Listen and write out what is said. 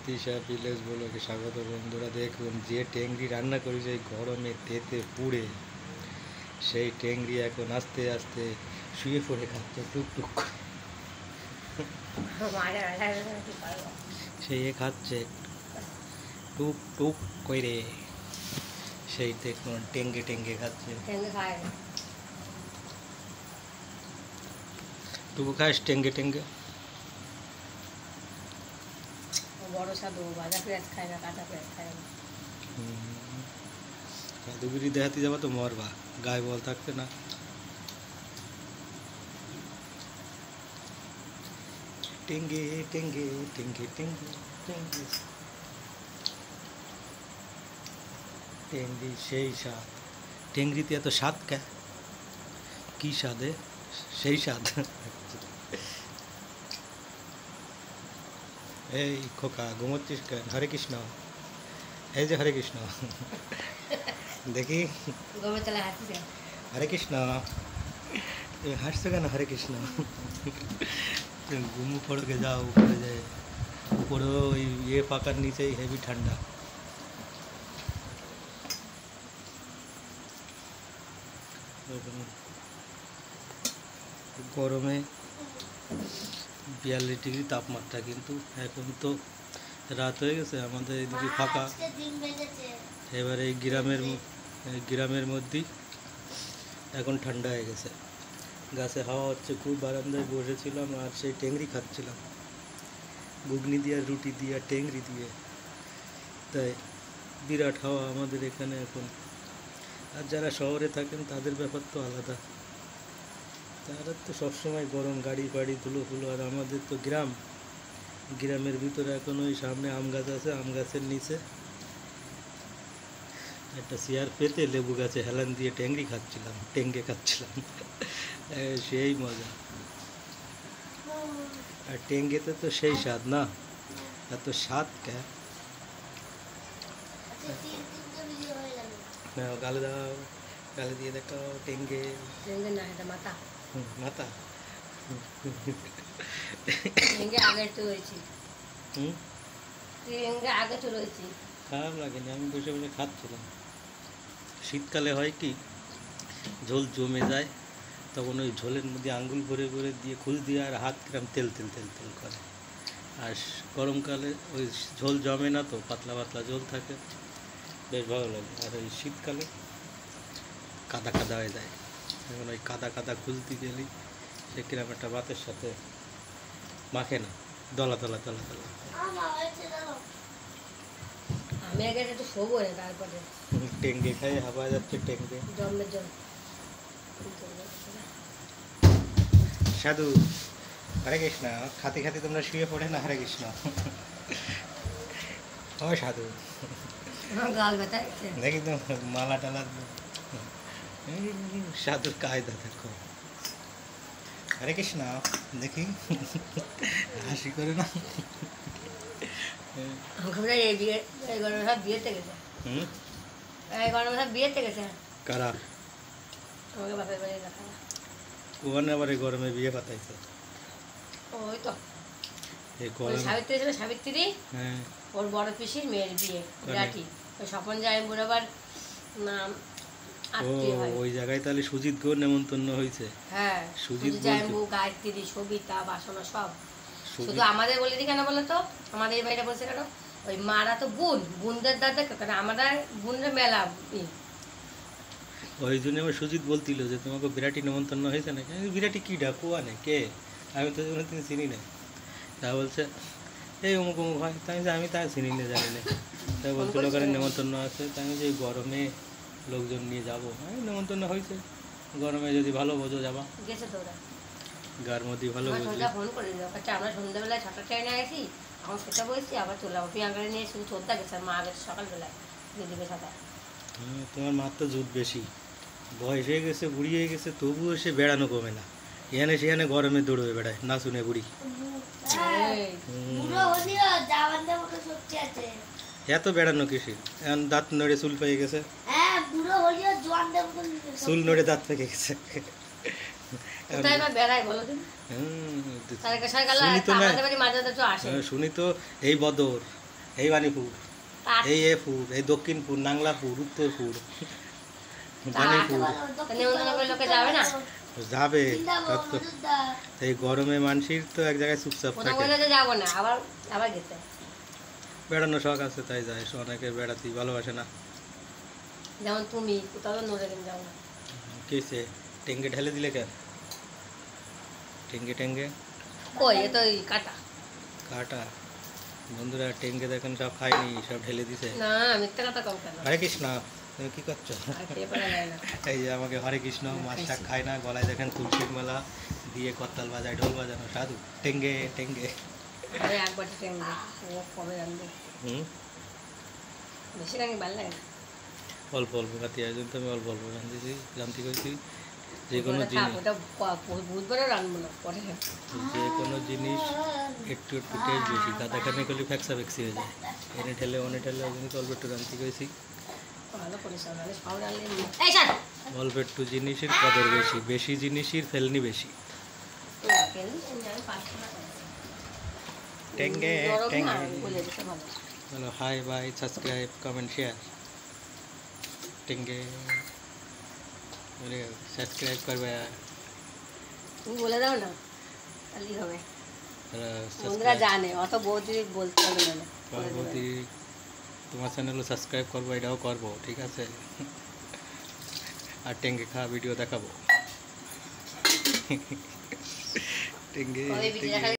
দিশা village ব্লগে স্বাগত বন্ধুরা। দেখুন যে টেংরি রান্না করেছে এই গরমে তেতে পুড়ে, সেই টেংরি এখন আস্তে আস্তে শুয়ে পড়ে খাচ্ছে টুকটুক করে। সেই খাচ্ছে টুক টুক করে, সেই দেখুন টেঙ্গে টেঙ্গে খাচ্ছে। টুকু খাস টেঙ্গে টেঙ্গে? বড় সাধু ভাজা পেঁয়াজ খায় না, কাঁচা পেঁয়াজ খায় না। জাদুগিরি দেখাতে যাবো তো মরবা, গায়ে বল থাকতে না। টেঙ্গে টেঙ্গে টেঙ্গে টেঙ্গে টেঙ্গে টেঙ্গি সেই স্বাদ। টেঙ্গিতে এত স্বাদ কে? কি স্বাদে? সেই স্বাদ। এই খোকা ঘুমোচ্ছিস কেন? হরে কৃষ্ণ, এই যে হরে কৃষ্ণ দেখি হরে কৃষ্ণ, হাসছো কেন? হরে কৃষ্ণ। ঘুমু পড়কে যাও, উপরে যায়, উপরে ওই ইয়ে পাকার নিচেই হেভি ঠান্ডা। গরমে 42 ডিগ্রি তাপমাত্রা, কিন্তু এখন তো রাত হয়ে গেছে, আমাদের এদিকে ফাঁকা। এবারে এই গ্রামের মধ্যেই এখন ঠান্ডা হয়ে গেছে, গাছে হাওয়া হচ্ছে খুব। বারান্দায় বসেছিলাম আর সেই টেংরি খাচ্ছিলাম, ঘুগনি দিয়ে, রুটি দিয়ে, টেংরি দিয়ে। তাই বিরাট হাওয়া আমাদের এখানে এখন। আর যারা শহরে থাকেন তাদের ব্যাপার তো আলাদা, তারা তো সবসময় গরম, গাড়ি ফাড়ি ধুলো ফুলো। আর আমাদের তো গ্রামের ভিতরে এখন ওই সামনে আম গাছ আছে, আম গাছের নিচে একটা চেয়ার পেতে লেবু গাছে হেলান দিয়ে টেংরি খাচ্ছিলাম, টেঙ্গে খাচ্ছিলাম। সেই মজা। আর টেঙ্গেতে তো সেই স্বাদ না, এত স্বাদ কে? গালে দাও, গালে দিয়ে দেখো টেঙ্গে। মাথা মাথা খারাপ লাগেনি, আমি বসে বসে খাচ্ছিলাম। শীতকালে হয় কি, ঝোল জমে যায়, তখন ওই ঝোলের মধ্যে আঙ্গুল ভরে ভরে দিয়ে খুল দিয়ে আর হাত কিরম তেল তেল তেল তেল করে। আর গরমকালে ওই ঝোল জমে না, তো পাতলা পাতলা ঝোল থাকে, বেশ ভালো লাগে। আর ওই শীতকালে কাদা কাদা হয়ে যায়, এখন ওই কাদা কাদা খুলতে গেলেই সে কিরম একটা ভাতের সাথে মাখে না, দলা দলা দলা দলা। আমি আগে একটু শোবো না, তারপরে টেঙ্গে খাই হাওয়া যাচ্ছে, টেঙ্গে জন্মের জল। সাধু হরে কৃষ্ণ, খাতে খাতে তোমরা শুয়ে পড়ে না? হরে কৃষ্ণ। ও সাধু, গাল ব্যথা দেখি তো মালা টালা। সাধুর কায়দা দেখো। হরে কৃষ্ণ দেখি, হাসি করে না। বিয়েতে গেছে, বিয়েতে গেছে। কারা? আমাকে বাপের বাড়ি দেখা। ওখানে আবার এই গরমে বিয়ে পাতাইছে। ওই তো এই গরম সাবিত্রী ছিল, সাবিত্রী, হ্যাঁ, ওর বড় পিসির মেয়ের বিয়ে, বিরাটি। ওই স্বপন যায় বুড়াবার নাম। ওই জায়গায় তাহলে সুজিত গৌর নেমন্তন্ন হয়েছে। হ্যাঁ, সুজিত জায়ম্বু, গায়ত্রী, সবিতা, বাসনা সব। শুধু আমাদের বলে দি কেন বলো তো? আমাদের এই বাড়িটা বলছে কেন? ওই মারা তো বোনদের দাদা, কারণ আমাদের বোনদের মেলা। ওই জন্য আমার সুজিত বলছিল যে তোমাকে বিরাটি নেমন্তন্ন হয়েছে নাকি। বিরাটি কী ডাকু আনে কে? আমি তো তিনি চিনি না। তা বলছে এই অমুক অমুক হয়, তাই আমি তা চিনি না, জানি না। তাই বলছিল ওখানে নেমন্তন্ন আছে, তাই যে গরমে লোকজন নিয়ে যাবো। নেমন্তন্ন হয়েছে, গরমে যদি ভালো বোঝো যাবা। গেছে তো ওরা গার মধ্যে ভালো বুঝলি। ফোন করে দিল, আমরা সন্ধ্যাবেলায় 6টা ট্রেনে আসি, এখন সেটা বলছি আবার চলে যাবো। প্রিয়াঙ্কারে নিয়ে শুধু চোদ্দা গেছে, আর মা গেছে সকালবেলায় দিদিকে সাথে। তোমার মার তো জুত বেশি, বয়স হয়ে গেছে, বুড়ি হয়ে গেছে, তবুও সে বেড়ানো কমে না। এখানে সেখানে গরমে দৌড়বে বেড়ায়, না শুনে বুড়ি। এত বেড়ানো কিসের? এখন দাঁত নড়ে চুল পেয়ে গেছে, চুল নড়ে দাঁত পেকে গেছে। কোথায় বা বেড়ায় বলো দিন? শুনি তো না, আমাদের বাড়ি মাঝে মাঝে তো আসে। শুনি তো এই বদর, এই বাণীপুর, তা- এই এপুর, এই দক্ষিণপুর, নাংলাপুর, উত্তরপুর, বাণীপুর তা নিমন্ত্রণ করে লোকে যাবে না? যাবে। তত এই গরমে মানসির তো এক জায়গায় চুপচাপ প্রথম থাকে। বললে যে যাবো না, আবার আবার গেছে। বেড়ানো শখ আছে তাই যায়, অনেকে বেড়াতেই ভালোবাসে না। যেমন তুমি কোথাও তো নড়ে দিন যাও না। কেসে টেঙ্গে ঢেলে দিলে কেন? টেঙ্গে টেঙ্গে কই এ তো ওই কাটা। কাটা। বন্ধুরা টেঙ্গে দেখেন সব খায়নি, সব ঢেলে দিছে। না মিথ্যা কথা কম কেন? হরে কৃষ্ণ, তুমি কি করছো? আর খেয়ে পড়া যায় না। এই যে আমাকে হরে কৃষ্ণ, মাছ শাক খায় না, গলায় দেখেন তুলসীর মালা দিয়ে করতাল বাজায়, ঢোল বাজানো সাধু। টেঙ্গে টেঙ্গে। আমি একবার টেঙ্গে ও কবে রাখবো? হুম, বেশি রাখি ভালো লাগে না। অল্প অল্প খাতি আয়োজন তো আমি অল্প অল্প রাঁধতেছি, জানতে করছি। যে কোনো ওটা থাক, জিনিস, ওটা বুধবারও রাখবো না পরে। যে কোনো জিনিস একটু একটু টেস্ট বেশি, গাদাখানে করলে ফ্যাকসা ফ্যাক্সি হয়ে যায়। এনে ঠেলে অনে ঠেলে ওই জন্য তো অল্প একটু রাঁধতে করেছি। ভালো করিস না, নাহলে সব রাখলে এই শান্ত। অল্প একটু জিনিসের কদর বেশি, বেশি জিনিসের ফেলনি বেশি। টেঙ্গে টেঙ্গে। Hello, hi bye, subscribe, comment, share. টেঙ্গে সাবস্ক্রাইব করবে, তুমি বলে দাও না, তাহলেই হবে। বন্ধুরা জানে, অত বৌদি বলতে হবে না। পরবর্তী তোমার চ্যানেলও সাবস্ক্রাইব করবো, এটাও করবো, ঠিক আছে। আর টেঙ্গে খাওয়া ভিডিও দেখাবো। টেঙ্গে কবে ভিডিও টেঙ্গে।